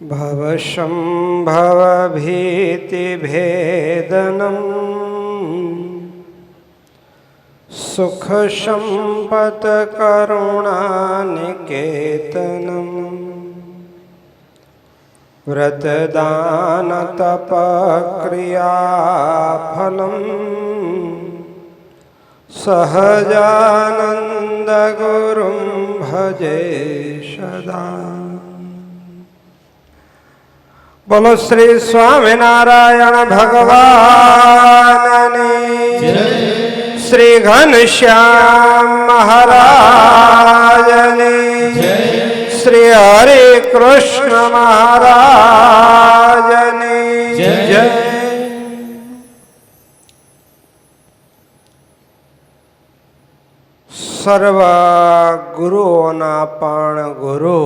भवशम्भवभीतिभेदनं सुखसम्पत्करुणानिकेतनं व्रतदानतपक्रियाफलं सहजानन्दगुरुं भजे सदा। बोलो श्री स्वामिनारायण भगवान ने, श्री घनश्याम महाराज ने, श्री हरे कृष्ण महाराज ने जय। सर्व गुरुओना पण गुरु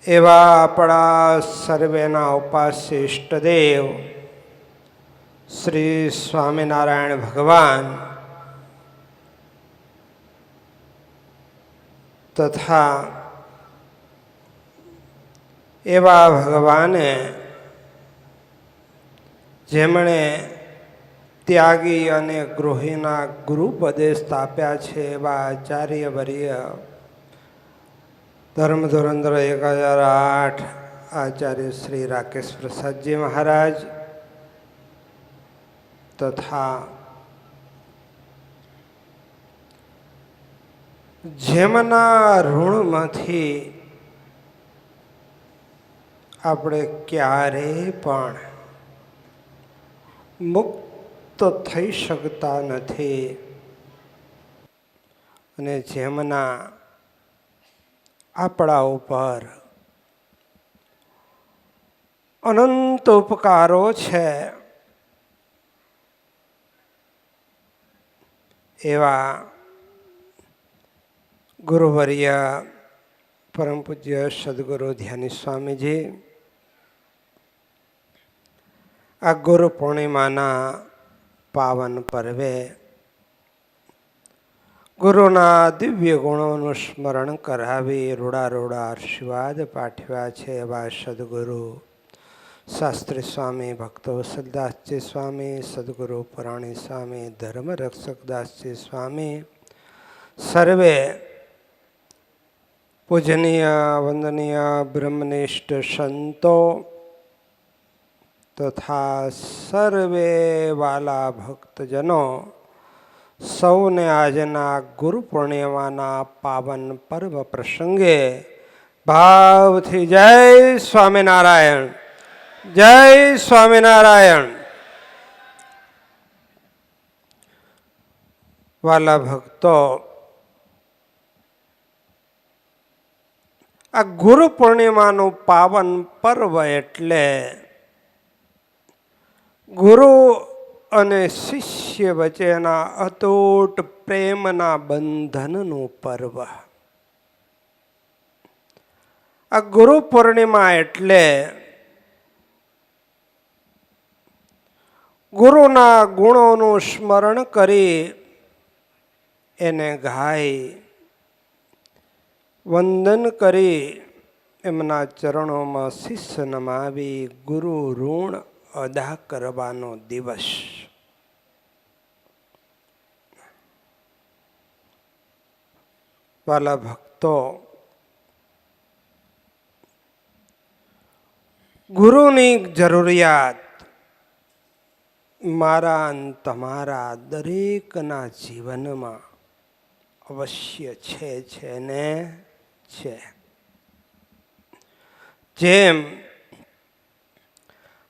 एवा अपना सर्वेना उपास्य इष्टदेव श्री स्वामिनारायण भगवान तथा एवा भगवाने जेमणे त्यागी अने गृहीना गुरुपदे स्थाप्या छे एवा आचार्यवर्य धर्म धुरंधर 1008 आचार्य श्री राकेश प्रसाद जी महाराज तथा जेमना ऋणमांथी आपणे क्यारे पण मुक्त थई शकता नथी अने जेमना आपड़ा ऊपर अनंत उपकारो छे एवा गुरुवर्य परम पूज्य सद्गुरु ध्यानी स्वामी जी आ गुरु पूर्णिमाना पावन पर्वे गुरुना दिव्य गुणों स्मरण करावी रूड़ा आशीर्वाद पाठव्या छे एवा सद्गुरु शास्त्री स्वामी भक्तवत्सलदास जी स्वामी, सद्गुरु पुराणी स्वामी, धर्म रक्षक दास जी स्वामी, सर्वे पूजनीय वंदनीय ब्रह्मनिष्ठ संतो तथा सर्वे वाला भक्तजनों सौने आजना गुरु पूर्णिमाना पावन पर्व प्रसंगे भावथी जय स्वामीनारायण, जय स्वामीनारायण। वाला भक्तों, आ गुरु पूर्णिमानु पावन पर्व एटले गुरु अने शिष्य वच्चेना अतूट प्रेमना बंधननु पर्व। आ गुरु पूर्णिमा एटले गुरुना गुणोनु स्मरण करी एने गाई वंदन करी एमना चरणों में शीश नमावी गुरु ऋण अदा करवानो दिवस। वाला भक्तों, गुरुनी जरूरियात मारा तमारा दरेकना जीवन में अवश्य छे ने छे। जेम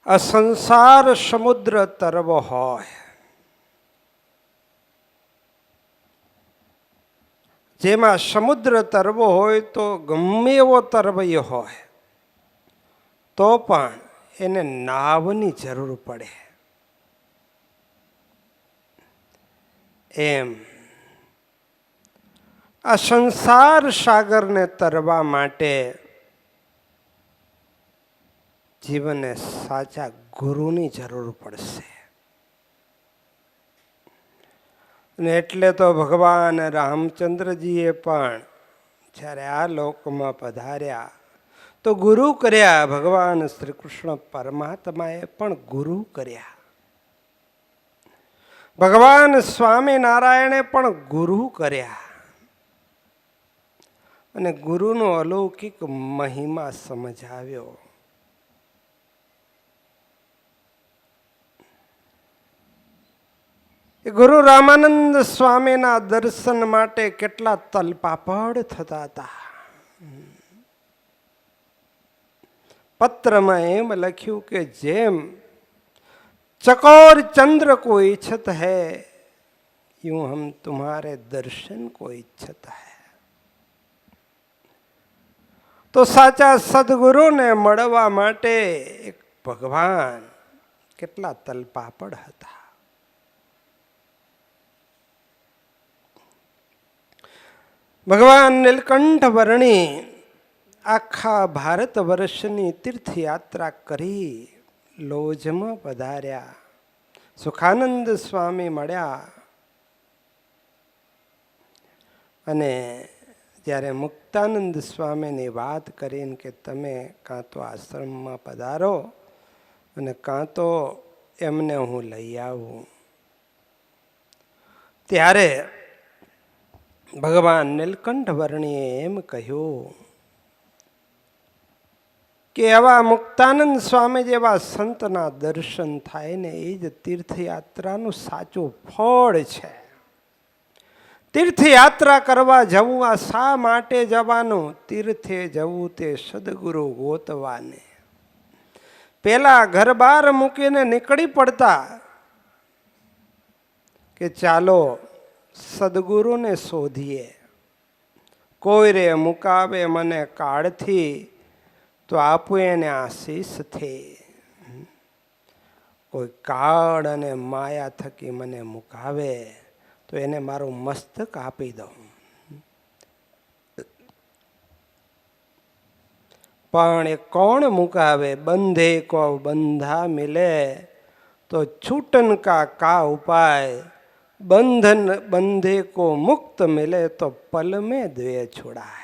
आ संसार समुद्र तरवो होय, जेमा समुद्र तरवो होय तो गमे एवो तरवैयो होय तो पण एने नावनी जरूर पड़े। एम आ संसार सागर ने तरवा माटे जीवन ने साचा गुरुनी जरूर पड़से। એટલે તો ભગવાન રામચંદ્રજીએ પણ જ્યારે આ લોકમાં પધાર્યા તો ગુરુ કર્યા. ભગવાન શ્રી કૃષ્ણ પરમાત્માએ પણ ગુરુ કર્યા. ભગવાન સ્વામિનારાયણે પણ ગુરુ કર્યા અને ગુરુનો અલૌકિક મહિમા સમજાવ્યો. ગુરુ રામાનંદ સ્વામીના દર્શન માટે કેટલા તલપાપડ થતા હતા. પત્રમાં એમ લખ્યું કે જેમ चकोर चंद्र को इच्छत है यूं हम तुम्हारे दर्शन को इच्छत है. तो साचा सदगुरु ने મળવા માટે એક ભગવાન કેટલા તલપાપડ હતા. ભગવાન નીલકંઠ વર્ણી આખા ભારત વર્ષની તીર્થયાત્રા કરી લોજમાં પધાર્યા. સુખાનંદ સ્વામી મળ્યા અને જ્યારે મુક્તાનંદ સ્વામીની વાત કરીને કે તમે કાં તો આશ્રમમાં પધારો અને કાં તો એમને હું લઈ આવું, ત્યારે ભગવાન નીલકંઠ વર્ણીએ એમ કહ્યું કે આવા મુક્તાનંદ સ્વામી જેવા સંતના દર્શન થાય ને એ જ તીર્થયાત્રાનું સાચું ફળ છે. તીર્થયાત્રા કરવા જવું આ શા માટે જવાનું? તીર્થે જવું તે સદગુરુ ગોતવાને. પેલા ઘર બાર મૂકીને નીકળી પડતા કે ચાલો સદગુરુને શોધીએ. કોઈ રે મુકાવે મને કાળથી તો આપું એને આશીષ થી. કોઈ કાળ અને માયા થકી મને મુકાવે તો એને મારું મસ્તક આપી દઉં. પણ એ કોણ મુકાવે? બંધે કો બંધા મિલે તો છૂટન કા ઉપાય. બંધન બંધે કો મુક્ત મિલે તો પલ મેં દ્વે છોડાય.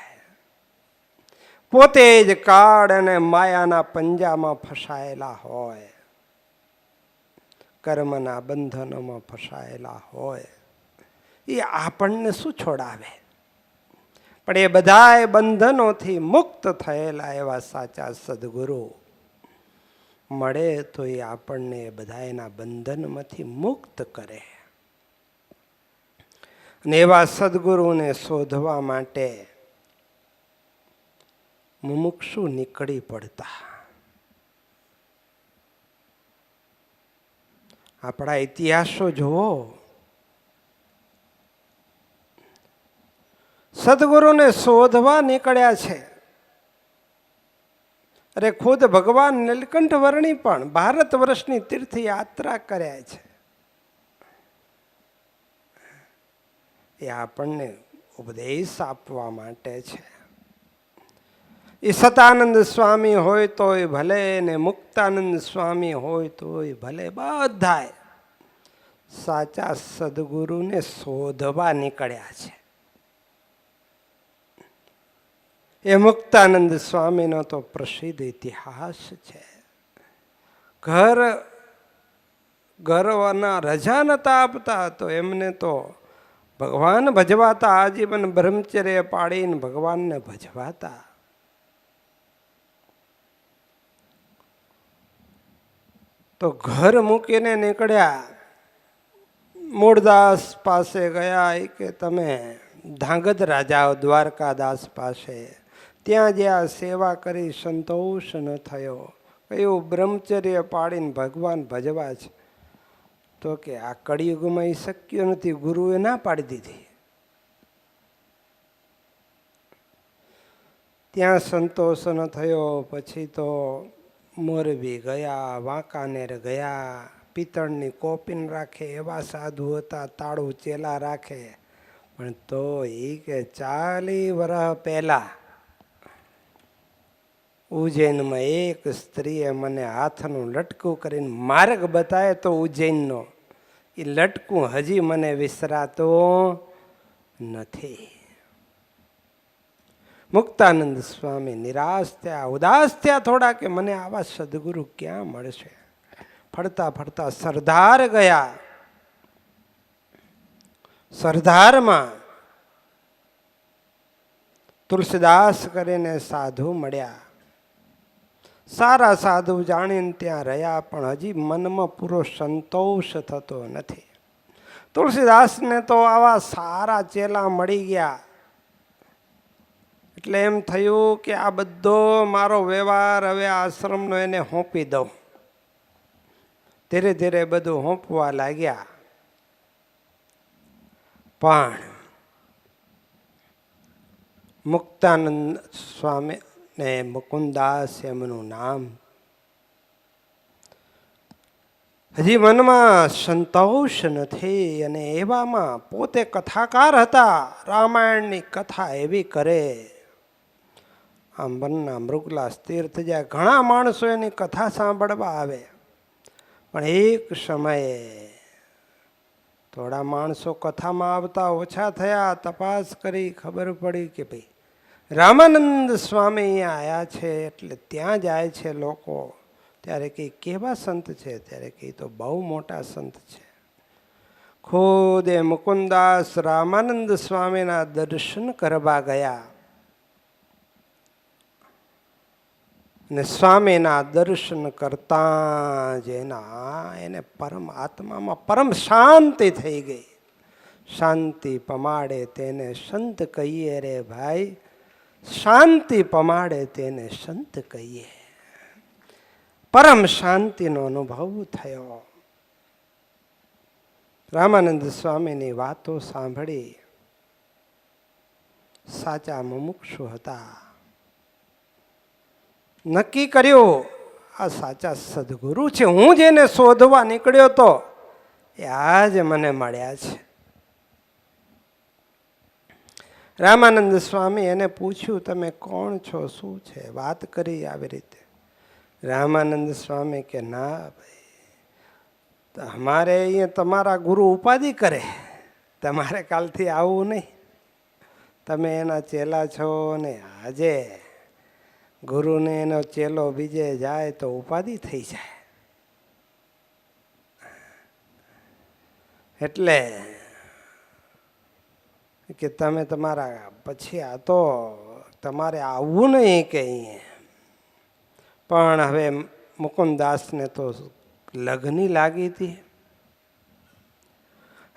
પોતે જ કાળ અને માયાના પંજામાં ફસાયેલા હોય, કર્મના બંધનોમાં ફસાયેલા હોય, એ આપણને શું છોડાવે? પણ એ બધાય બંધનોથી મુક્ત થયેલા એવા સાચા સદગુરુ મળે તો એ આપણને બધાયના બંધનમાંથી મુક્ત કરે. અને એવા સદગુરુને શોધવા માટે મુમુક્ષુ નીકળી પડતા. આપણા ઇતિહાસો જુઓ. સદગુરુને શોધવા નીકળ્યા છે. અરે ખુદ ભગવાન નીલકંઠ વર્ણી પણ ભારત વર્ષની તીર્થયાત્રા કર્યા છે. એ આપણને ઉપદેશ આપવા માટે છે. એ સતાનંદ સ્વામી હોય તોય ભલે ને મુક્તાનંદ સ્વામી હોય તોય ભલે, બધાય સાચા સદગુરુને શોધવા નીકળ્યા છે. એ મુક્તાનંદ સ્વામીનો તો પ્રસિદ્ધ ઇતિહાસ છે. ઘરના રજા નતા આપતા તો એમને તો ભગવાન ભજવાતા. આજીવન બ્રહ્મચર્ય પાડીને ભગવાનને ભજવાતા. તો ઘર મૂકીને નીકળ્યા. મૂળદાસ પાસે ગયા કે તમે ધાંગધ્રા જાઓ, દ્વારકાદાસ પાસે. ત્યાં જ્યાં સેવા કરી સંતોષ ન થયો, કયું બ્રહ્મચર્ય પાડીને ભગવાન ભજવા છે. તો કે આ કળિયુગમાં એ શક્ય નથી, ગુરુએ ના પાડી દીધી. ત્યાં સંતોષ ન થયો. પછી તો મોરબી ગયા, વાંકાનેર ગયા. પિત્તળની કોપીન રાખે એવા સાધુ હતા, તાળું ચેલા રાખે. પણ તો એ કે 40 વર્ષ પહેલા ઉજ્જૈનમાં એક સ્ત્રીએ મને હાથનું લટકું કરીને માર્ગ બતાવે તો ઉજ્જૈનનો એ લટકું હજી મને વિસરાતો નથી. મુક્તાનંદ સ્વામી નિરાશ થયા, ઉદાસ થયા થોડા કે મને આવા સદગુરુ ક્યાં મળશે. ફરતા ફરતા સરદાર ગયા. સરદારમાં તુલસીદાસ કરીને સાધુ મળ્યા. સારા સાધુ જાણીને ત્યાં રહ્યા, પણ હજી મનમાં પૂરો સંતોષ થતો નથી. તુલસીદાસને તો આવા સારા ચેલા મળી ગયા એટલે એમ થયું કે આ બધો મારો વ્યવહાર હવે આશ્રમનો એને સોંપી દઉં. ધીરે ધીરે બધું સોંપવા લાગ્યા. પણ મુક્તાનંદ સ્વામી ને મુકુંદાસ એમનું નામ, હજી મનમાં સંતોષ નથી. અને એવામાં પોતે કથાકાર હતા, રામાયણની કથા એવી કરે. આમ મનના મૃગલા સ્થિર થઈ જાય. ઘણા માણસો એની કથા સાંભળવા આવે, પણ એક સમયે થોડા માણસો કથામાં આવતા ઓછા થયા. તપાસ કરી ખબર પડી કે ભાઈ રામાનંદ સ્વામી અહીંયા આવ્યા છે, એટલે ત્યાં જાય છે લોકો. ત્યારે કંઈ કેવા સંત છે? ત્યારે કંઈ તો બહુ મોટા સંત છે. ખુદ એ મુકુંદાસ રામાનંદ સ્વામીના દર્શન કરવા ગયા અને સ્વામીના દર્શન કરતા જ એને પરમ આત્મામાં પરમ શાંતિ થઈ ગઈ. શાંતિ પમાડે તેને સંત કહીએ રે ભાઈ, શાંતિ પમાડે તેને સંત કહીએ. પરમ શાંતિનો અનુભવ થયો. રામાનંદ સ્વામીની વાતો સાંભળી. સાચા મુમુક્ષુ હતા. નક્કી કર્યું આ સાચા સદગુરુ છે. હું જેને શોધવા નીકળ્યો તો એ આજ મને મળ્યા છે. રામાનંદ સ્વામી એને પૂછ્યું તમે કોણ છો, શું છે? વાત કરી આવી રીતે. રામાનંદ સ્વામી કે ના ભાઈ, અમારે અહીંયા તમારા ગુરુ ઉપાધિ કરે, તમારે કાલથી આવવું નહીં. તમે એના ચેલા છો ને આજે ગુરુને એનો ચેલો બીજે જાય તો ઉપાધિ થઈ જાય. એટલે કે તમે તમારા પછી આ તો તમારે આવવું નહીં કે અહીંયા. પણ હવે મુકુંદાસને તો લગ્ની લાગી હતી.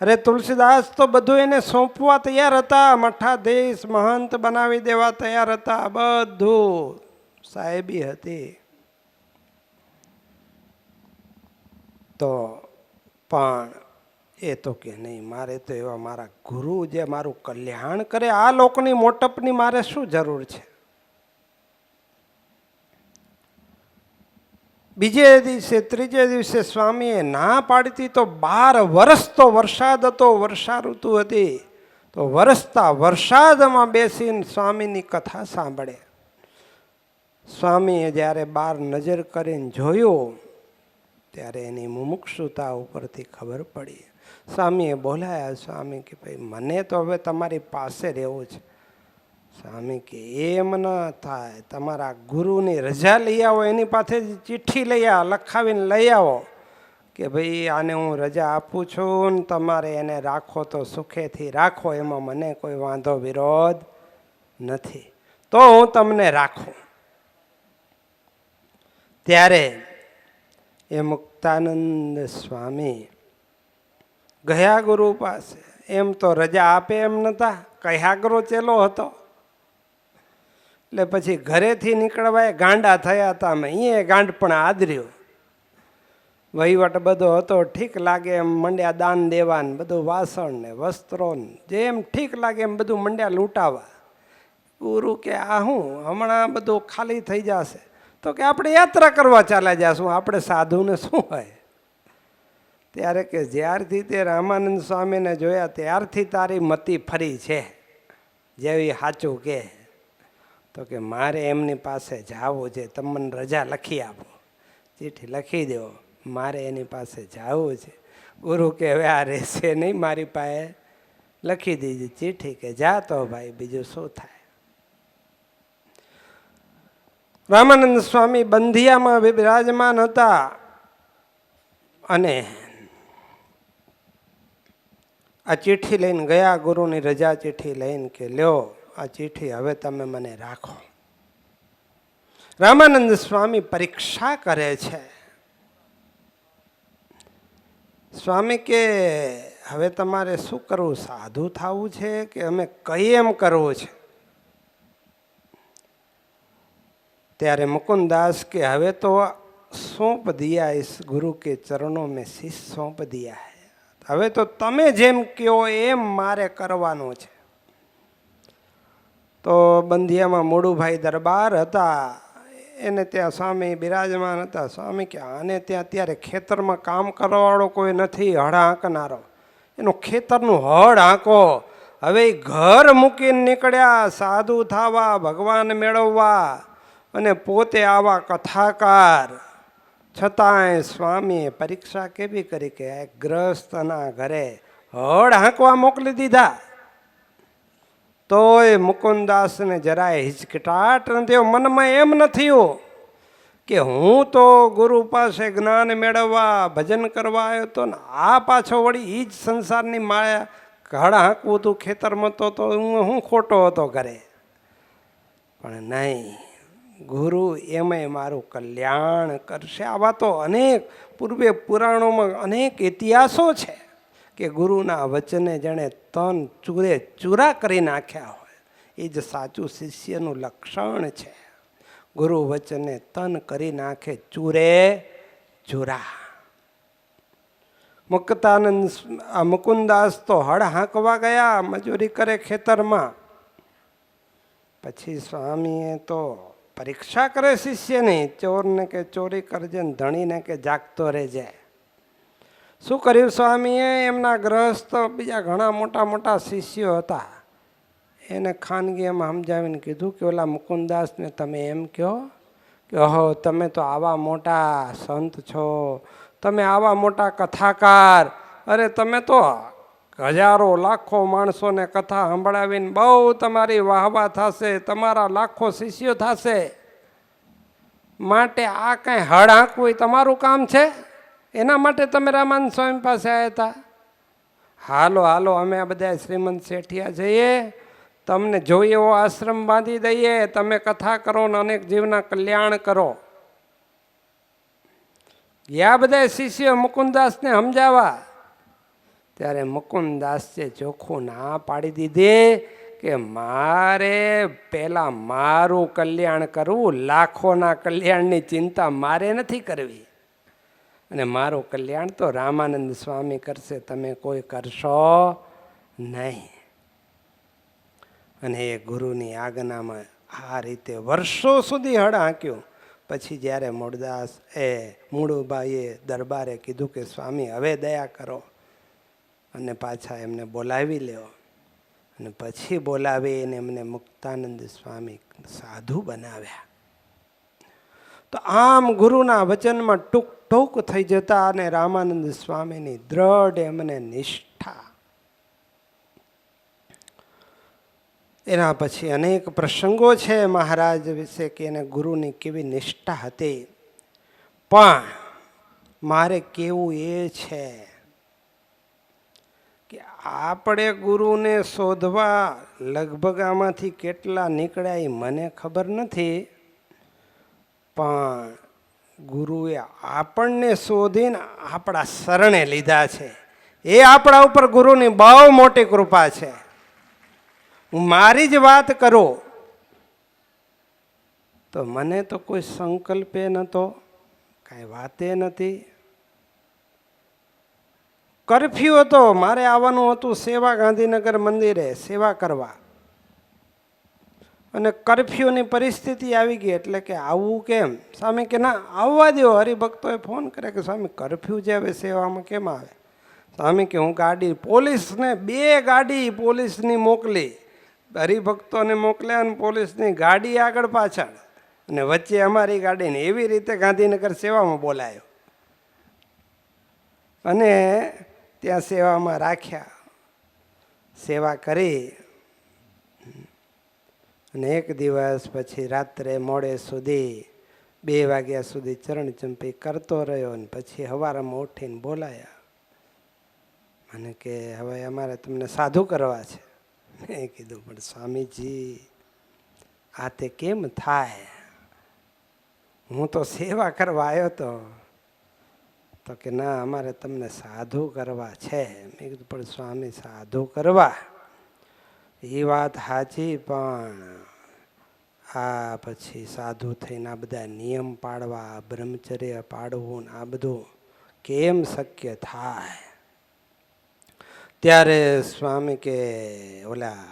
અરે તુલસીદાસ તો બધું એને સોંપવા તૈયાર હતા. મઠાધીશ મહંત બનાવી દેવા તૈયાર હતા. બધું સાહેબી હતી. તો પણ એ તો કે નહીં, મારે તો એવા મારા ગુરુ જે મારું કલ્યાણ કરે, આ લોકની મોટપની મારે શું જરૂર છે? બીજે દિવસે ત્રીજે દિવસે સ્વામીએ ના પાડતી તો 12 વર્ષ તો વરસાદ હતો, વર્ષા ઋતુ હતી. તો વરસતા વરસાદમાં બેસીને સ્વામીની કથા સાંભળે. સ્વામીએ જ્યારે બહાર નજર કરીને જોયું ત્યારે એની મુમુક્ષુતા ઉપરથી ખબર પડી. સ્વામીએ બોલાયા. સ્વામી કે ભાઈ મને તો હવે તમારી પાસે રહેવું છે. સ્વામી કે એમ ન થાય, તમારા ગુરુની રજા લઈ આવો, એની પાસેથી ચિઠ્ઠી લઈ આવો, લખાવીને લઈ આવો કે ભાઈ આને હું રજા આપું છું ને તમારે એને રાખો તો સુખેથી રાખો, એમાં મને કોઈ વાંધો વિરોધ નથી, તો હું તમને રાખું. ત્યારે એ મુક્તાનંદ સ્વામી ગયા ગુરુ પાસે. એમ તો રજા આપે એમ નતા, કયાગરો ચેલો હતો. એટલે પછી ઘરેથી નીકળવા ગાંડા થયા હતા. અમે અહીંયા ગાંડ પણ આદર્યો. વહીવટ બધો હતો, ઠીક લાગે એમ મંડ્યા દાન દેવા ને બધું, વાસણ ને વસ્ત્રો ને જેમ ઠીક લાગે એમ બધું મંડ્યા લૂંટાવા. ગુરુ કે આ હું હમણાં બધું ખાલી થઈ જશે. તો કે આપણે યાત્રા કરવા ચાલ્યા જશું, આપણે સાધુને શું હોય. ત્યારે કે જ્યારથી તે રામાનંદ સ્વામીને જોયા ત્યારથી તારી મતિ ફરી છે, જેવી સાચું કે. તો કે મારે એમની પાસે જવું છે, તમને રજા લખી આપો, ચિઠ્ઠી લખી દો, મારે એની પાસે જવું છે. ગુરુ કે હવે આ રહેશે નહીં મારી પાસે, લખી દીધી ચિઠ્ઠી કે જા તો ભાઈ, બીજું શું થાય. રામાનંદ સ્વામી બંધિયામાં બિરાજમાન હતા અને આ ચિઠ્ઠી લઈને ગયા, ગુરુની રજા ચિઠ્ઠી લઈને કે લ્યો આ ચિઠ્ઠી હવે તમે મને રાખો. રામાનંદ સ્વામી પરીક્ષા કરે છે. સ્વામી કે હવે તમારે શું કરવું, સાધુ થવું છે કે અમે કઈ એમ કરવું છે? ત્યારે મુकुंदास के हवे तो सौंप दिया इस गुरु के चरणों में शीश सौंप दिया है. હવે તો તમે જેમ કહો એમ મારે કરવાનું છે. તો બંધિયામાં મોડુભાઈ દરબાર હતા, એને ત્યાં સ્વામી બિરાજમાન હતા. સ્વામી કે આને ત્યાં અત્યારે ખેતરમાં કામ કરવાવાળો કોઈ નથી, હળ હાંકનારો. એનું ખેતરનું હળ હાંકો. હવે ઘર મૂકીને નીકળ્યા સાધુ થવા, ભગવાન મેળવવા, અને પોતે આવા કથાકાર. છતાંય સ્વામીએ પરીક્ષા કેવી કરી કે ગ્રસ્તના ઘરે હળ હાંકવા મોકલી દીધા. તોય મુकुंदासને જરાય હિચકટાટ નથી. મનમાં એમ નથી કે હું તો ગુરુ પાસે જ્ઞાન મેળવવા, ભજન કરવા આવ્યો હતો ને આ પાછો વળી એ જ સંસારની માયા હળ હાંકવું હતું ખેતરમાં, તો હું ખોટો હતો ઘરે. પણ નહીં, ગુરુ એમાંય મારું કલ્યાણ કરશે. આવા તો અનેક પૂર્વે પુરાણોમાં અનેક ઇતિહાસો છે કે ગુરુના વચને જેણે તન ચૂરે ચૂરા કરી નાખ્યા હોય. એ જ સાચું શિષ્યનું લક્ષણ છે. ગુરુ વચને તન કરી નાખે ચૂરે ચૂરા. મુकुंदास તો હળ હાંકવા ગયા, મજૂરી કરે ખેતરમાં. પછી સ્વામીએ તો પરીક્ષા કરે શિષ્યની. ચોરને કે ચોરી કરજે ને ધણીને કે જાગતો રહેજે. શું કર્યું સ્વામીએ? એમના ગ્રહસ્થ બીજા ઘણા મોટા મોટા શિષ્યો હતા, એને ખાનગી એમ સમજાવીને કીધું કે ઓલા મુकुंदासને તમે એમ કહો કે ઓહો તમે તો આવા મોટા સંત છો, તમે આવા મોટા કથાકાર, અરે તમે તો હજારો લાખો માણસોને કથા સંભળાવીને બહુ તમારી વાહવા થશે, તમારા લાખો શિષ્યો થશે, માટે આ કાંઈ હળ હાંકવું તમારું કામ છે? એના માટે તમે રામાનંદ સ્વામી પાસે આવ્યા હતા? હાલો હાલો અમે આ બધા શ્રીમંત શેઠિયા જઈએ, તમને જોઈએ એવો આશ્રમ બાંધી દઈએ, તમે કથા કરો ને અનેક જીવના કલ્યાણ કરો. ગયા બધા શિષ્યો મુकुंदासને સમજાવવા. ત્યારે મુकुंदासे ચોખ્ખું ના પાડી દીધી કે મારે પહેલાં મારું કલ્યાણ કરવું, લાખોના કલ્યાણની ચિંતા મારે નથી કરવી, અને મારું કલ્યાણ તો રામાનંદ સ્વામી કરશે, તમે કોઈ કરશો નહીં. અને એ ગુરુની આજ્ઞામાં આ રીતે વર્ષો સુધી હળ હાંક્યું. પછી જ્યારે મૂળુભાઈએ દરબારે કીધું કે સ્વામી હવે દયા કરો, અને પાછા એમને બોલાવી લ્યો, અને પછી બોલાવીને એમને મુક્તાનંદ સ્વામી સાધુ બનાવ્યા. તો આમ ગુરુના વચનમાં ટૂંક ટૂંક થઈ જતા, અને રામાનંદ સ્વામીની દ્રઢ એમને નિષ્ઠા. એના પછી અનેક પ્રસંગો છે મહારાજ વિશે કે એને ગુરુની કેવી નિષ્ઠા હતી. પણ મારે કેવું એ છે કે આપણે ગુરુને શોધવા લગભગ આમાંથી કેટલા નીકળ્યા એ મને ખબર નથી, પણ ગુરુએ આપણને શોધીને આપણા શરણે લીધા છે. એ આપણા ઉપર ગુરુની બહુ મોટી કૃપા છે. હું મારી જ વાત કરું તો મને તો કોઈ સંકલ્પે નહોતો, કાંઈ વાતે નથી. કર્ફ્યુ હતો, મારે આવવાનું હતું સેવા ગાંધીનગર મંદિરે સેવા કરવા, અને કર્ફ્યુની પરિસ્થિતિ આવી ગઈ. એટલે કે આવવું કેમ? સ્વામી કે ના આવવા દો. હરિભક્તોએ ફોન કરે કે સ્વામી કર્ફ્યુ છે, હવે સેવામાં કેમ આવે? સ્વામી કે હું ગાડી પોલીસને 2 ગાડી પોલીસની મોકલી, હરિભક્તોને મોકલ્યા, અને પોલીસની ગાડી આગળ પાછળ, અને વચ્ચે અમારી ગાડીને, એવી રીતે ગાંધીનગર સેવામાં બોલાયો, અને ત્યાં સેવામાં રાખ્યા. સેવા કરી અને એક દિવસ પછી રાત્રે મોડે સુધી 2 વાગ્યા સુધી ચરણ ચંપી કરતો રહ્યો. અને પછી સવારમાં ઉઠીને બોલાયા મને કે હવે અમારે તમને સાધુ કરવા છે. મેં કીધું પણ સ્વામીજી આ તે કેમ થાય? હું તો સેવા કરવા આવ્યો તો કે ના અમારે તમને સાધુ કરવા છે. મેં કીધું પણ સ્વામી સાધુ કરવા એ વાત સાચી, પણ આ પછી સાધુ થઈને આ બધા નિયમ પાડવા, બ્રહ્મચર્ય પાડવું ને આ બધું કેમ શક્ય થાય? ત્યારે સ્વામી કે ઓલા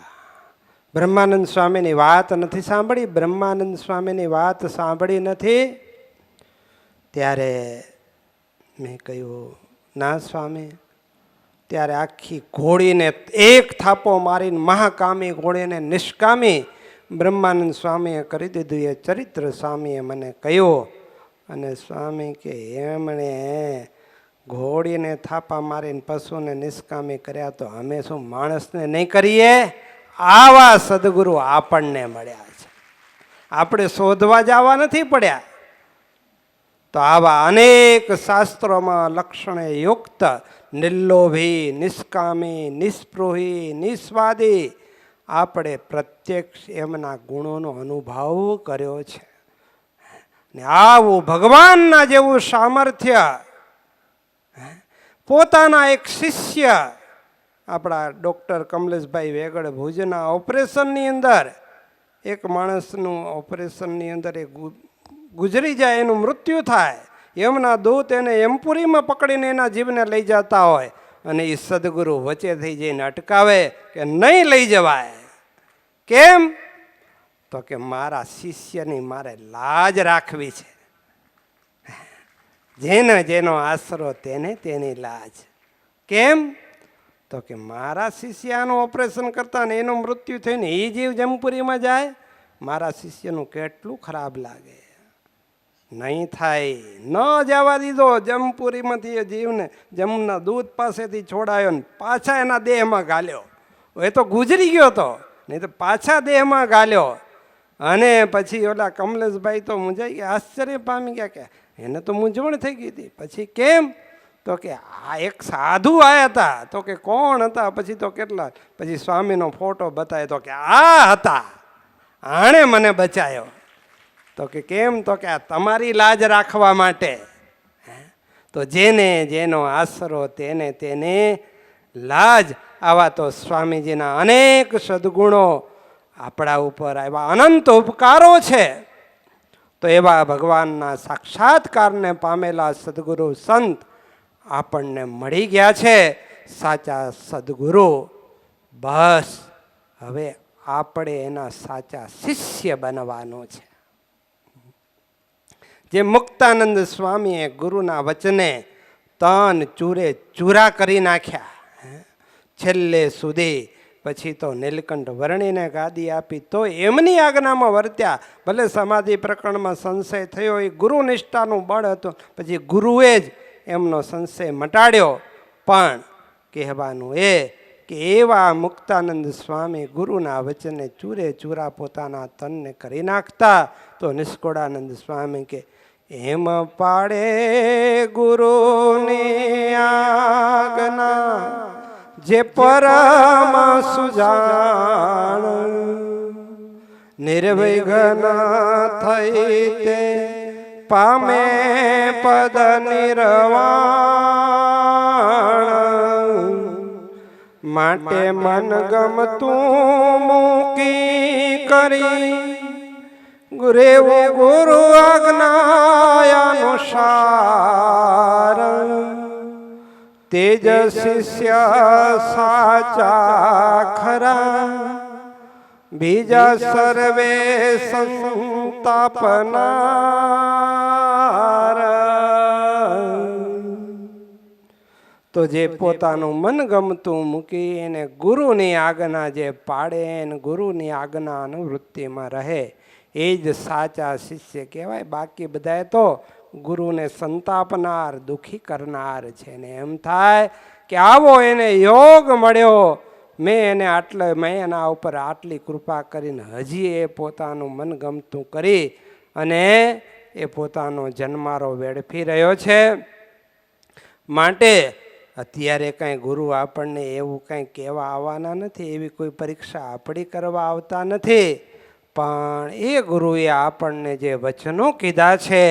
બ્રહ્માનંદ સ્વામીની વાત નથી સાંભળી? બ્રહ્માનંદ સ્વામીની વાત સાંભળી નથી? ત્યારે મેં કહ્યું ના સ્વામી. ત્યારે આખી ઘોડીને એક થાપો મારીને મહાકામી ઘોડીને નિષ્કામી બ્રહ્માનંદ સ્વામીએ કરી દીધું. એ ચરિત્ર સ્વામીએ મને કહ્યું. અને સ્વામી કે એમણે ઘોડીને થાપા મારીને પશુને નિષ્કામી કર્યા તો અમે શું માણસને નહીં કરીએ? આવા સદગુરુ આપણને મળ્યા છે. આપણે શોધવા જવા નથી પડ્યા. તો આવા અનેક શાસ્ત્રોમાં લક્ષણે યુક્ત નિર્લોભી, નિષ્કામી, નિસ્પૃહી, નિસ્વાદી આપણે પ્રત્યક્ષ એમના ગુણોનો અનુભવ કર્યો છે. ને આવું ભગવાનના જેવું સામર્થ્ય પોતાના એક શિષ્ય આપણા ડૉક્ટર કમલેશભાઈ વેગડ ભુજના ઓપરેશનની અંદર એક માણસનું ઓપરેશનની અંદર એ ગુજરી જાય, એનું મૃત્યુ થાય. એમના દૂત એને એમપુરીમાં પકડીને એના જીવને લઈ જતા હોય અને એ સદગુરુ વચ્ચેથી જઈને અટકાવે કે નહીં લઈ જવાય. કેમ? તો કે મારા શિષ્યની મારે લાજ રાખવી છે. જેનો જેનો આશરો તેને તેની લાજ. કેમ? તો કે મારા શિષ્યનું ઓપરેશન કરતા ને એનું મૃત્યુ થઈને એ જીવ જમપુરીમાં જાય, મારા શિષ્યનું કેટલું ખરાબ લાગે. નહીં થાય. ન જવા દીધો જમપુરીમાંથી એ જીવને જમના દૂધ પાસેથી છોડાયો ને પાછા એના દેહમાં ગાલ્યો. એ તો ગુજરી ગયો તો, નહીં તો પાછા દેહમાં ગાલ્યો. અને પછી ઓલા કમલેશભાઈ તો મૂંઝાઈ ગયા, આશ્ચર્ય પામી ગયા કે એને તો મૂંઝવણ થઈ ગઈ હતી. પછી કેમ? તો કે આ એક સાધુ આવ્યા હતા. તો કે કોણ હતા? પછી તો કેટલા, પછી સ્વામીનો ફોટો બતાવ્યો તો કે આ હતા, આણે મને બચાયો. તો કે કેમ? તો કે આ તમારી લાજ રાખવા માટે. તો જેને જેનો આશરો તેને તેને લાજ. આવા તો સ્વામીજીના અનેક સદગુણો આપણા ઉપર આવ્યા, અનંત ઉપકારો છે. તો એવા ભગવાનના સાક્ષાત્કારને પામેલા સદગુરુ સંત આપણને મળી ગયા છે. સાચા સદગુરુ. બસ હવે આપણે એના સાચા શિષ્ય બનવાનો છે. જે મુક્તાનંદ સ્વામીએ ગુરુના વચને તન ચૂરે ચૂરા કરી નાખ્યા છેલ્લે સુધી. પછી તો નીલકંઠ વર્ણીને ગાદી આપી તો એમની આજ્ઞામાં વર્ત્યા. ભલે સમાધિ પ્રકરણમાં સંશય થયો, એ ગુરુ નિષ્ઠાનું બળ હતું. પછી ગુરુએ જ એમનો સંશય મટાડ્યો. પણ કહેવાનું એ કે એવા મુક્તાનંદ સ્વામી ગુરુના વચને ચૂરે ચૂરા પોતાના તનને કરી નાખતા. તો નિષ્કુળાનંદ સ્વામી કે એમ પાડે ગુરુની આજ્ઞા જે પરમ સુજાણ, નિર્વિઘ્ન થઈ તે પામે પદ નિર્વાણ. માટે મન ગમતું મૂકી કરી ગુરેવો ગુરુ આજ્ઞાનુસાર. તેજ શિષ્ય સાચા ખરા, બીજા સર્વે સંતાપનાર. તો જે પોતાનું મનગમતું મૂકી એને ગુરુની આજ્ઞા જે પાડે ને ગુરુની આજ્ઞા અનુવૃત્તિમાં રહે એ જ સાચા શિષ્ય કહેવાય. બાકી બધાએ તો ગુરુને સંતાપનાર, દુઃખી કરનાર છે. ને એમ થાય કે આવો એને યોગ મળ્યો મેં એના ઉપર આટલી કૃપા કરીને હજી એ પોતાનું મનગમતું કરી અને એ પોતાનો જન્મારો વેડફી રહ્યો છે. માટે અત્યારે કાંઈ ગુરુ આપણને એવું કાંઈ કહેવા આવવાના નથી, એવી કોઈ પરીક્ષા આપણી કરવા આવતા નથી. પણ એ ગુરુએ આપણને જે વચનો કીધા છે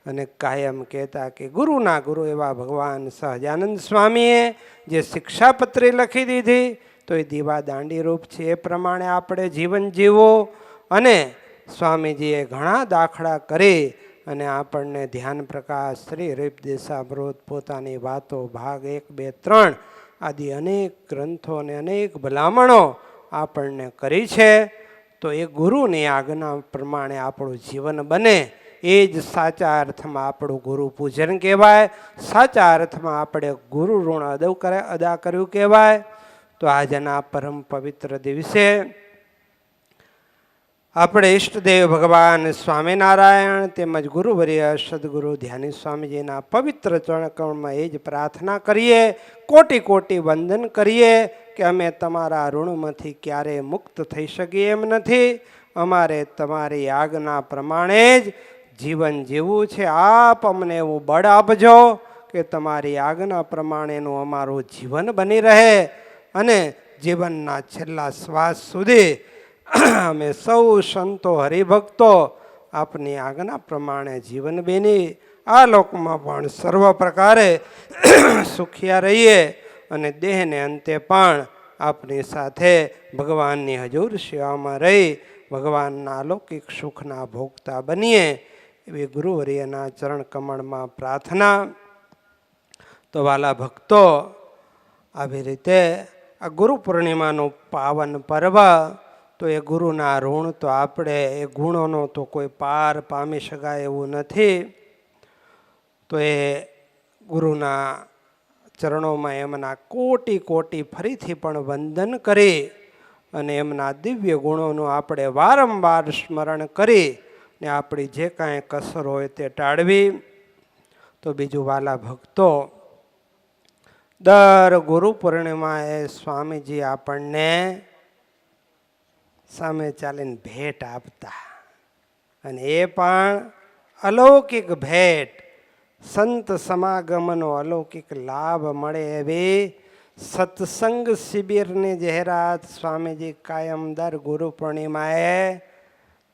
અને કાયમ કહેતા કે ગુરુના ગુરુ એવા ભગવાન સહજાનંદ સ્વામીએ જે શિક્ષાપત્રી લખી દીધી તો એ દીવા દાંડી રૂપ છે. એ પ્રમાણે આપણે જીવન જીવવું. અને સ્વામીજીએ ઘણા દાખલા કરી અને આપણને ધ્યાન પ્રકાશ શ્રી રીપ દેશામૃત પોતાની વાતો ભાગ 1, 2, 3 આદિ અનેક ગ્રંથો અને અનેક ભલામણો આપણને કરી છે. તો એ ગુરુની આજ્ઞા પ્રમાણે આપણું જીવન બને એ જ સાચા અર્થમાં આપણું ગુરુ પૂજન કહેવાય, સાચા અર્થમાં આપણે ગુરુ ઋણ અદા કર્યું કહેવાય. તો આજના પરમ પવિત્ર દિવસે આપણે ઈષ્ટદેવ ભગવાન સ્વામિનારાયણ તેમજ ગુરુવર્ય સદગુરુ ધ્યાની સ્વામીજીના પવિત્ર ચરણકમળમાં એ જ પ્રાર્થના કરીએ, કોટી કોટી વંદન કરીએ કે અમે તમારા ઋણમાંથી ક્યારેય મુક્ત થઈ શકીએ એમ નથી. અમારે તમારી આજ્ઞા પ્રમાણે જ જીવન જીવવું છે. આપ અમને એવું બળ આપજો કે તમારી આજ્ઞા પ્રમાણેનું અમારું જીવન બની રહે અને જીવનના છેલ્લા શ્વાસ સુધી અમે સૌ સંતો હરિભક્તો આપની આજ્ઞા પ્રમાણે જીવન બેની આ લોકમાં પણ સર્વ પ્રકારે સુખિયા રહીએ અને દેહને અંતે પણ આપની સાથે ભગવાનની હજુર સેવામાં રહી ભગવાનના અલૌકિક સુખના ભોગતા બનીએ એવી ગુરુવર્યના ચરણ કમળમાં પ્રાર્થના. તો વાલા ભક્તો, આવી રીતે આ ગુરુ પૂર્ણિમાનું પાવન પર્વ, તો એ ગુરુના ઋણ તો આપણે એ ગુણોનો તો કોઈ પાર પામી શકાય એવું નથી. તો એ ગુરુના ચરણોમાં એમના કોટી કોટી ફરીથી પણ વંદન કરી અને એમના દિવ્ય ગુણોનું આપણે વારંવાર સ્મરણ કરી ને આપણી જે કાંઈ કસર હોય તે ટાળવી. તો બીજું વાલા ભક્તો, દર ગુરુ પૂર્ણિમાએ સ્વામીજી આપણને સામે ચાલીને ભેટ આપતા અને એ પણ અલૌકિક ભેટ, સંત સમાગમનો અલૌકિક લાભ મળે એવી સત્સંગ શિબિરની જાહેરાત સ્વામીજી કાયમ દર ગુરુ પૂર્ણિમાએ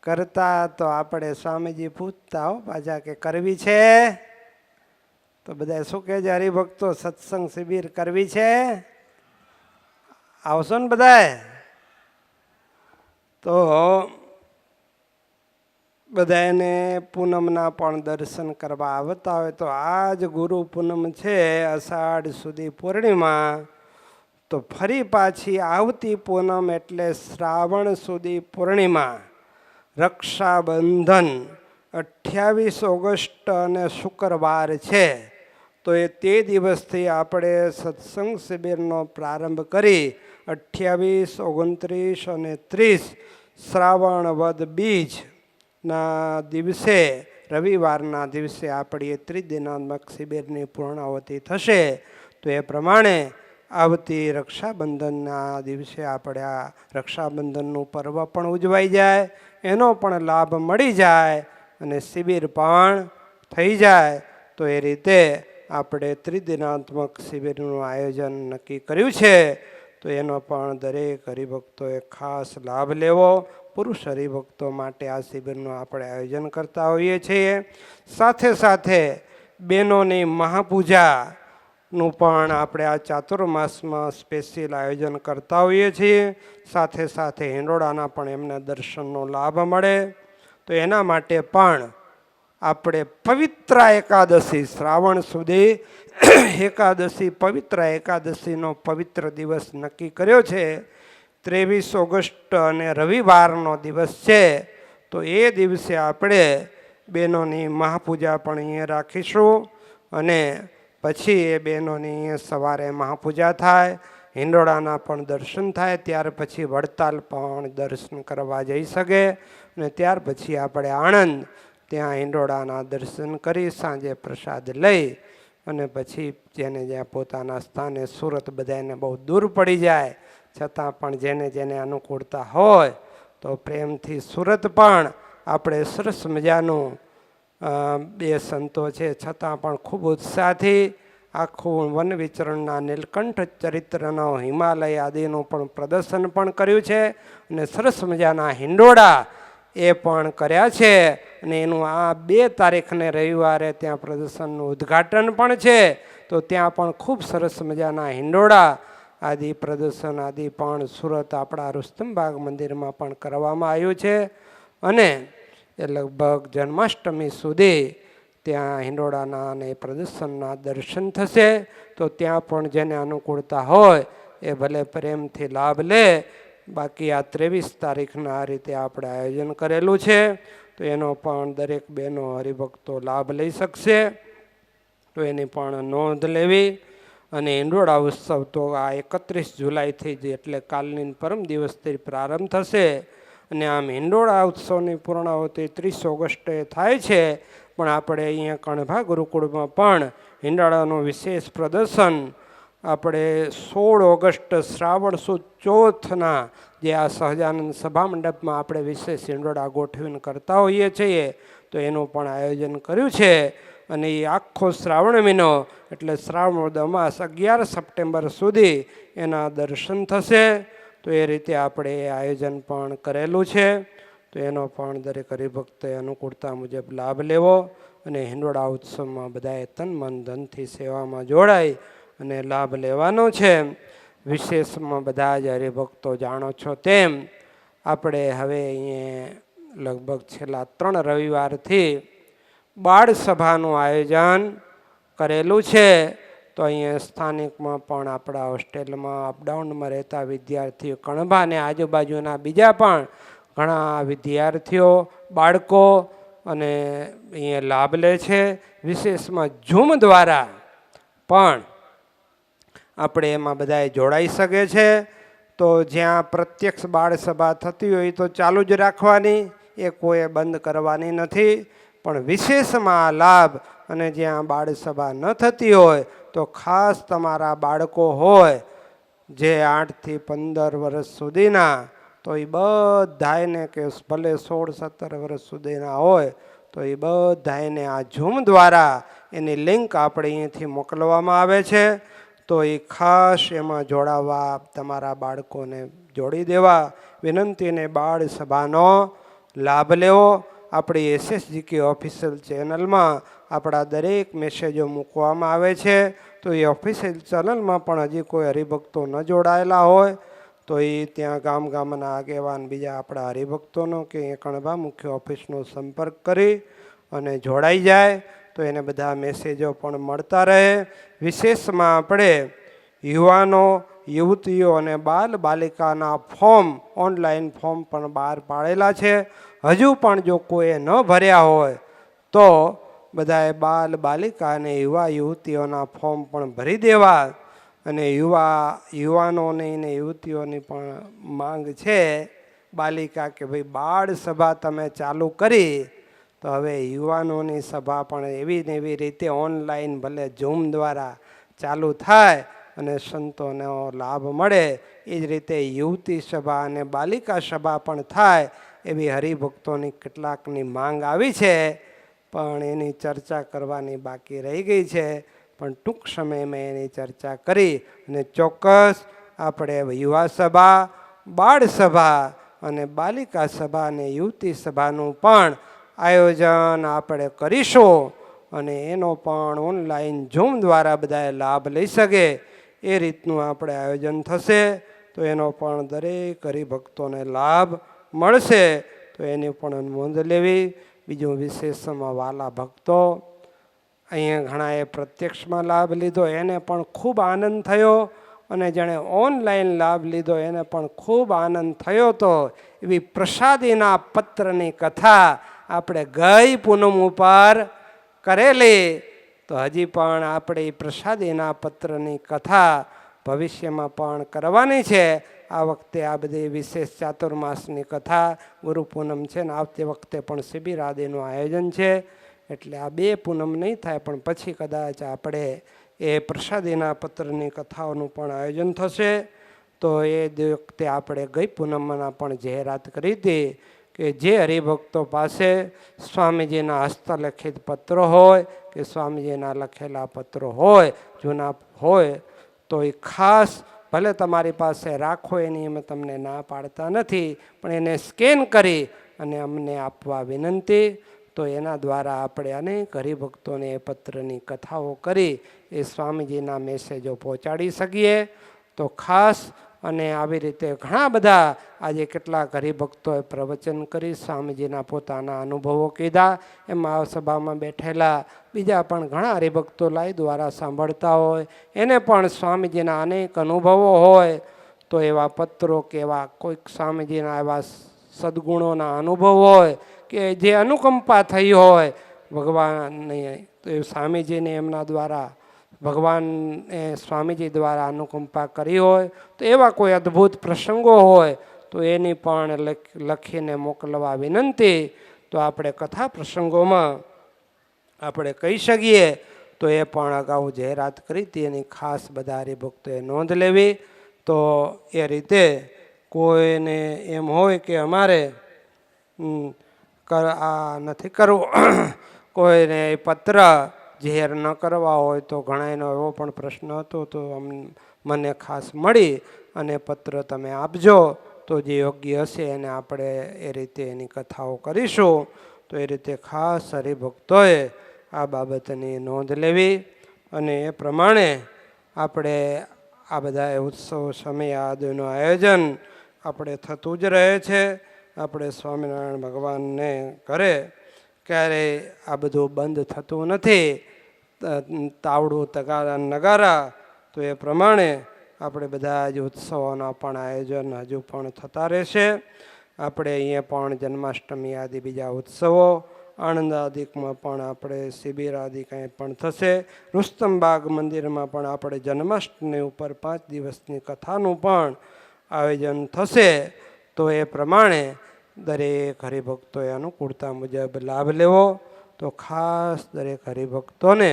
કરતા. તો આપણે સ્વામીજી પૂછતા હો પાછા કે કરવી છે? તો બધા શું કહે છે હરિભક્તો, સત્સંગ શિબિર કરવી છે? આવશો ને બધાએ? તો બધા એને પૂનમના પણ દર્શન કરવા આવતા હોય. તો આજ ગુરુ પૂનમ છે, અષાઢ સુધી પૂર્ણિમા. તો ફરી પાછી આવતી પૂનમ એટલે શ્રાવણ સુધી પૂર્ણિમા, રક્ષાબંધન 28 ઓગસ્ટ અને શુક્રવાર છે. તો એ તે દિવસથી આપણે સત્સંગ શિબિરનો પ્રારંભ કરી 28, 29 અને 30 શ્રાવણ વદ બીજના દિવસે રવિવારના દિવસે આપણી ત્રિદિનાત્મક શિબિરની પૂર્ણાવતિ થશે. તો એ પ્રમાણે આવતી રક્ષાબંધનના દિવસે આપણે આ રક્ષાબંધનનું પર્વ પણ ઉજવાઈ જાય, એનો પણ લાભ મળી જાય અને શિબિર પણ થઈ જાય. તો એ રીતે આપણે ત્રિદિનાત્મક શિબિરનું આયોજન નક્કી કર્યું છે. તો એનો પણ દરેક હરિભક્તોએ ખાસ લાભ લેવો. પુરુષ હરિભક્તો માટે આ શિબિરનું આપણે આયોજન કરતા હોઈએ છીએ. સાથે સાથે બહેનોની મહાપૂજાનું પણ આપણે આ ચાતુર્માસમાં સ્પેશિયલ આયોજન કરતા હોઈએ છીએ. સાથે સાથે હિંડોળાના પણ એમને દર્શનનો લાભ મળે. તો એના માટે પણ આપણે પવિત્ર એકાદશી, શ્રાવણ સુધી એકાદશી, પવિત્ર એકાદશીનો પવિત્ર દિવસ નક્કી કર્યો છે. 23 ઓગસ્ટ અને રવિવારનો દિવસ છે. તો એ દિવસે આપણે બહેનોની મહાપૂજા પણ અહીંયા રાખીશું અને પછી એ બહેનોની અહીંયા સવારે મહાપૂજા થાય, હિંડોળાના પણ દર્શન થાય. ત્યાર પછી વડતાલ પણ દર્શન કરવા જઈ શકે અને ત્યાર પછી આપણે આણંદ ત્યાં હિંડોળાના દર્શન કરી સાંજે પ્રસાદ લઈ અને પછી જેને જ્યાં પોતાના સ્થાને, સુરત બધાને બહુ દૂર પડી જાય છતાં પણ જેને જેને અનુકૂળતા હોય તો પ્રેમથી સુરત પણ આપણે સરસ મજાનું બે સંતો છે છતાં પણ ખૂબ ઉત્સાહથી આખું વન વિચરણના નીલકંઠ ચરિત્રનો હિમાલય આદિનું પણ પ્રદર્શન પણ કર્યું છે અને સરસ મજાના હિંડોળા એ પણ કર્યા છે અને એનું આ 2 તારીખને રવિવારે ત્યાં પ્રદર્શનનું ઉદ્ઘાટન પણ છે. તો ત્યાં પણ ખૂબ સરસ મજાના હિંડોળા આદિ પ્રદર્શન આદિ પણ સુરત આપણા રુસ્તમબાગ મંદિરમાં પણ કરવામાં આવ્યું છે અને એ લગભગ જન્માષ્ટમી સુધી ત્યાં હિંડોળાના અને પ્રદર્શનના દર્શન થશે. તો ત્યાં પણ જેને અનુકૂળતા હોય એ ભલે પ્રેમથી લાભ લે. બાકી આ 23 તારીખના આ રીતે આપણે આયોજન કરેલું છે તો એનો પણ દરેક બહેનો હરિભક્તો લાભ લઈ શકશે. તો એની પણ નોંધ લેવી. અને હિંડોળા ઉત્સવ તો આ 31 જુલાઈથી જ એટલે કાલની પરમ દિવસથી પ્રારંભ થશે અને આમ હિંડોળા ઉત્સવની પૂર્ણાહુતિ 30 ઓગસ્ટે થાય છે. પણ આપણે અહીંયા કણભા ગુરુકુળમાં પણ હિંડોળાનું વિશેષ પ્રદર્શન આપણે 16 ઓગસ્ટ શ્રાવણ સુદ ચોથના જે આ સહજાનંદ સભા મંડપમાં આપણે વિશેષ હિંડોળા ગોઠવીને કરતા હોઈએ છીએ તો એનું પણ આયોજન કર્યું છે. અને એ આખો શ્રાવણ મહિનો એટલે શ્રાવણ અમાસ 11 સપ્ટેમ્બર સુધી એના દર્શન થશે. તો એ રીતે આપણે આયોજન પણ કરેલું છે. તો એનો પણ દરેક હરિભક્તે અનુકૂળતા મુજબ લાભ લેવો અને હિંડોળા ઉત્સવમાં બધાએ તન મન ધનથી સેવામાં જોડાઈ અને લાભ લેવાનો છે. વિશેષમાં બધા જ હરિભક્તો જાણો છો તેમ આપણે હવે અહીંયા લગભગ છેલ્લા 3 રવિવારથી બાળ સભાનું આયોજન કરેલું છે. તો અહીંયા સ્થાનિકમાં પણ આપણા હોસ્ટેલમાં અપડાઉનમાં રહેતા વિદ્યાર્થીઓ કણભા અને આજુબાજુના બીજા પણ ઘણા વિદ્યાર્થીઓ બાળકો અને અહીંયા લાભ લે છે. વિશેષમાં ઝૂમ દ્વારા પણ આપણે એમાં બધાએ જોડાઈ શકે છે. તો જ્યાં પ્રત્યક્ષ બાળ સભા થતી હોય તો ચાલુ જ રાખવાની, એ કોઈએ બંધ કરવાની નથી. પણ વિશેષમાં લાભ અને જ્યાં બાળ સભા ન થતી હોય તો ખાસ તમારા બાળકો હોય જે 8 થી 15 વર્ષ સુધીના તો એ બધાને કે ભલે 16-17 વર્ષ સુધીના હોય તો એ બધાને આ ઝૂમ દ્વારા એની લિંક આપણે અહીંયાથી મોકલવામાં આવે છે. તો એ ખાસ એમાં જોડાવા તમારા બાળકોને જોડી દેવા વિનંતીને બાળ સભાનો લાભ લેવો. આપણી SSGK ઓફિશિયલ ચેનલમાં આપણા દરેક મેસેજો મૂકવામાં આવે છે. તો એ ઓફિશિયલ ચેનલમાં પણ હજી કોઈ હરિભક્તો ન જોડાયેલા હોય તો એ ત્યાં ગામના આગેવાન બીજા આપણા હરિભક્તોનો કે કણભા મુખ્ય ઓફિસનો સંપર્ક કરી અને જોડાઈ જાય તો એને બધા મેસેજો પણ મળતા રહે. વિશેષમાં આપણે યુવાનો યુવતીઓ અને બાલ બાલિકાના ફોર્મ ઓનલાઈન ફોર્મ પણ બહાર પાડેલા છે. હજુ પણ જો કોઈએ ન ભર્યા હોય તો બધાએ બાલ બાલિકા અને યુવા યુવતીઓના ફોર્મ પણ ભરી દેવા. અને યુવાનોની ને યુવતીઓની પણ માંગ છે બાલિકા કે ભાઈ બાળ સભા તમે ચાલુ કરી તો હવે યુવાનોની સભા પણ એવી ને એવી રીતે ઓનલાઈન ભલે ઝૂમ દ્વારા ચાલુ થાય અને સંતોનો લાભ મળે. એ જ રીતે યુવતી સભા અને બાલિકા સભા પણ થાય એવી હરિભક્તોની કેટલાકની માંગ આવી છે. પણ એની ચર્ચા કરવાની બાકી રહી ગઈ છે. પણ ટૂંક સમયમાં એની ચર્ચા કરી અને ચોક્કસ આપણે યુવા સભા, બાળ સભા અને બાલિકા સભા અને યુવતી સભાનું પણ આયોજન આપણે કરીશું અને એનો પણ ઓનલાઈન ઝૂમ દ્વારા બધાએ લાભ લઈ શકે એ રીતનું આપણે આયોજન થશે. તો એનો પણ દરેક હરિભક્તોને લાભ મળશે. તો એની પણ નોંધ લેવી. બીજું વિશેષમાં વાલા ભક્તો અહીંયા ઘણાએ પ્રત્યક્ષમાં લાભ લીધો એને પણ ખૂબ આનંદ થયો અને જેણે ઓનલાઈન લાભ લીધો એને પણ ખૂબ આનંદ થયો. તો એવી પ્રસાદીના પત્રની કથા આપણે ગઈ પૂનમ ઉપર કરેલી. તો હજી પણ આપણે એ પ્રસાદીના પત્રની કથા ભવિષ્યમાં પણ કરવાની છે. આ વખતે આ બધી વિશેષ ચાતુર્માસની કથા ગુરુ પૂનમ છે ને આવતી વખતે પણ શિબિર આદિનું આયોજન છે. એટલે આ 2 પૂનમ નહીં થાય પણ પછી કદાચ આપણે એ પ્રસાદીના પત્રની કથાઓનું પણ આયોજન થશે. તો એ વખતે આપણે ગઈ પૂનમના પણ જાહેરાત કરી હતી કે જે હરિભક્તો પાસે સ્વામીજીના હસ્તલિખિત પત્રો હોય કે સ્વામીજીના લખેલા પત્રો હોય જૂના હોય તો એ ખાસ ભલે તમારી પાસે રાખો એની અમે તમને ના પાડતા નથી, પણ એને સ્કેન કરી અને અમને આપવા વિનંતી. તો એના દ્વારા આપણે અનેક હરિભક્તોને એ પત્રની કથાઓ કરી એ સ્વામીજીના મેસેજો પહોંચાડી શકીએ. તો ખાસ અને આવી રીતે ઘણા બધા આજે કેટલાક હરિભક્તોએ પ્રવચન કરી સ્વામીજીના પોતાના અનુભવો કીધા. એમાં સભામાં બેઠેલા બીજા પણ ઘણા હરિભક્તો લાઈ દ્વારા સાંભળતા હોય એને પણ સ્વામીજીના અનેક અનુભવો હોય તો એવા પત્રો કે એવા કોઈક સ્વામીજીના એવા સદગુણોના અનુભવ હોય કે જે અનુકંપા થઈ હોય ભગવાનની, તો એ સ્વામીજીને એમના દ્વારા ભગવાને સ્વામીજી દ્વારા અનુકંપા કરી હોય તો એવા કોઈ અદ્ભુત પ્રસંગો હોય તો એની પણ લખીને મોકલવા વિનંતી. તો આપણે કથા પ્રસંગોમાં આપણે કહી શકીએ તો એ પણ અગાઉ જાહેરાત કરી હતી, એની ખાસ બધા હરિભક્તોએ નોંધ લેવી. તો એ રીતે કોઈને એમ હોય કે અમારે આ નથી કરવું, કોઈને પત્ર જાહેર ન કરવા હોય તો ઘણાનો એવો પણ પ્રશ્ન હતો તો મને ખાસ મળી અને પત્ર તમે આપજો તો જે યોગ્ય હશે એને આપણે એ રીતે એની કથાઓ કરીશું. તો એ રીતે ખાસ હરિભક્તોએ આ બાબતની નોંધ લેવી અને એ પ્રમાણે આપણે આ બધા ઉત્સવ સમય આદિનું આયોજન આપણે થતું જ રહે છે. આપણે સ્વામિનારાયણ ભગવાનને કરે ક્યારેય આ બધું બંધ થતું નથી. તાવડું તગારા નગારા તો એ પ્રમાણે આપણે બધા જ ઉત્સવોના પણ આયોજન હજુ પણ થતા રહેશે. આપણે અહીંયા પણ જન્માષ્ટમી આદિ બીજા ઉત્સવો, આણંદ આદિકમાં પણ આપણે શિબિર આદિ કંઈ પણ થશે. રુસ્તમબાગ મંદિરમાં પણ આપણે જન્માષ્ટમી ઉપર 5 દિવસની કથાનું પણ આયોજન થશે. તો એ પ્રમાણે દરેક હરિભક્તોએ અનુકૂળતા મુજબ લાભ લેવો. તો ખાસ દરેક હરિભક્તોને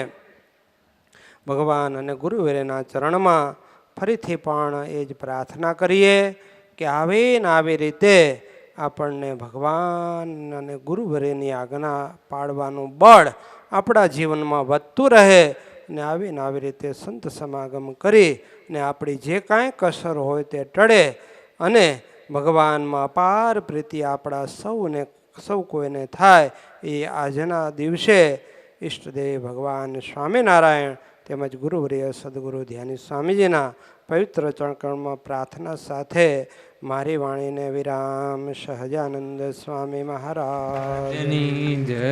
ભગવાન અને ગુરુવરેના ચરણમાં ફરીથી પણ એ જ પ્રાર્થના કરીએ કે આવીને આવી રીતે આપણને ભગવાન અને ગુરુવરેની આજ્ઞા પાળવાનું બળ આપણા જીવનમાં વધતું રહે અને આવીને આવી રીતે સંત સમાગમ કરી અને આપણી જે કાંઈ કસર હોય તે ટળે અને ભગવાનમાં અપાર પ્રીતિ આપણા સૌ કોઈને થાય. એ આજના દિવસે ઈષ્ટદેવ ભગવાન સ્વામિનારાયણ તેમજ ગુરુવર્ય સદગુરુ ધ્યાની સ્વામીજીના પવિત્ર ચરણકમળમાં પ્રાર્થના સાથે મારી વાણીને વિરામ. સહજાનંદ સ્વામી મહારાજની જય.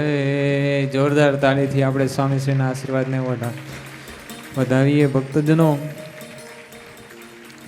જોરદાર તાળીથી આપણે સ્વામીશ્રીના આશીર્વાદને વધાવીએ ભક્તજનો.